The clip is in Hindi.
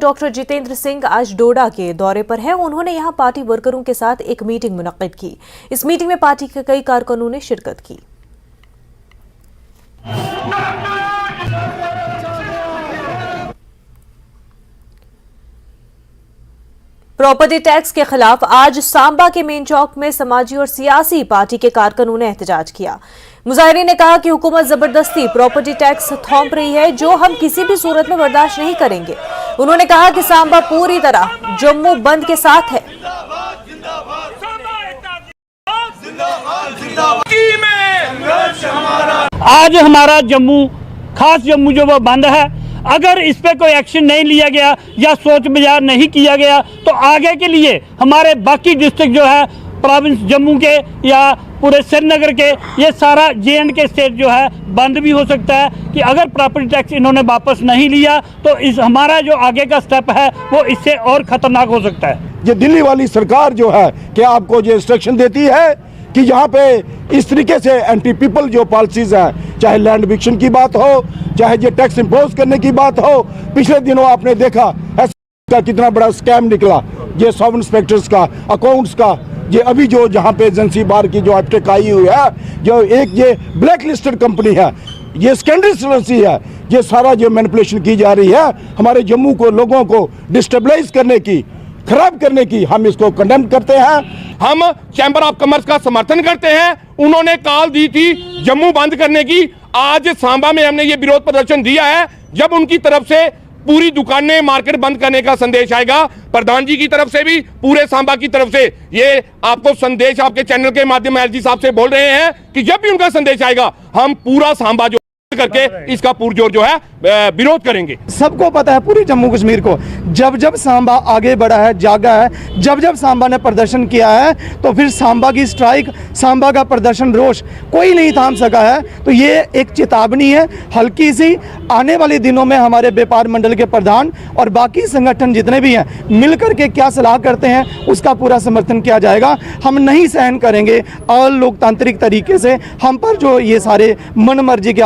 डॉक्टर जितेंद्र सिंह आज डोडा के दौरे पर हैं। उन्होंने यहां पार्टी वर्करों के साथ एक मीटिंग मुनक्किद की। इस मीटिंग में पार्टी के कई कारकुनों ने शिरकत की। प्रॉपर्टी टैक्स के खिलाफ आज सांबा के मेन चौक में समाजी और सियासी पार्टी के कारकुनों ने एहतजाज किया। मुजाहिरीन ने कहा कि हुकूमत जबरदस्ती प्रॉपर्टी टैक्स थोप रही है, जो हम किसी भी सूरत में बर्दाश्त नहीं करेंगे। उन्होंने कहा कि सांबा पूरी तरह जम्मू बंद के साथ है। आज हमारा जम्मू, खास जम्मू जो वो बंद है। अगर इस पे कोई एक्शन नहीं लिया गया या सोच विचार नहीं किया गया तो आगे के लिए हमारे बाकी डिस्ट्रिक्ट जो है प्रोविंस जम्मू के या पूरे श्रीनगर के, ये सारा J&K स्टेट जो है बंद भी हो सकता है कि अगर प्रॉपर्टी टैक्स इन्होंने वापस नहीं लिया तो इस हमारा जो आगे का स्टेप है वो इससे और खतरनाक हो सकता है। ये दिल्ली वाली सरकार जो है कि आपको जो इंस्ट्रक्शन देती है कि यहाँ पे इस तरीके से एंटी पीपल जो पॉलिसीज है, चाहे लैंड विक्शन की बात हो, चाहे ये टैक्स इम्पोज करने की बात हो। पिछले दिनों आपने देखा का कितना बड़ा स्कैम निकला, ये सब इंस्पेक्टर्स का, अकाउंट्स का। ये अभी जो जहाँ पे एजेंसी बार की जो अपटेक आई हुई है, जो एक ये ब्लैक लिस्टेड कंपनी है, ये स्कैंडल्स है, ये सारा जो मैनिपुलेशन की जा रही है हमारे जम्मू को, लोगों को डिस्टेबलाइज करने की, खराब करने की, हम इसको कंडेम करते हैं। हम चैम्बर ऑफ कॉमर्स का समर्थन करते हैं। उन्होंने कॉल दी थी जम्मू बंद करने की। आज सांबा में हमने ये विरोध प्रदर्शन दिया है। जब उनकी तरफ से पूरी दुकानें, मार्केट बंद करने का संदेश आएगा, प्रधान जी की तरफ से भी, पूरे सांबा की तरफ से, ये आपको संदेश आपके चैनल के माध्यम में LG साहब से बोल रहे हैं कि जब भी उनका संदेश आएगा हम पूरा सांबा जो करके इसका पुरजोर जो है विरोध करेंगे। सबको पता है पूरी जम्मू कश्मीर को, जब जब सांबा आगे बढ़ा है, जागा है, जब जब सांबा ने प्रदर्शन किया है तो फिर सांबा की स्ट्राइक, सांबा का प्रदर्शन, रोष कोई नहीं थाम सका है। तो ये एक चेतावनी है हल्की सी। आने वाले दिनों में हमारे व्यापार मंडल के प्रधान और बाकी संगठन जितने भी हैं मिल करके क्या सलाह करते हैं उसका पूरा समर्थन किया जाएगा। हम नहीं सहन करेंगे अलोकतांत्रिक तरीके से हम पर जो ये सारे मन मर्जी के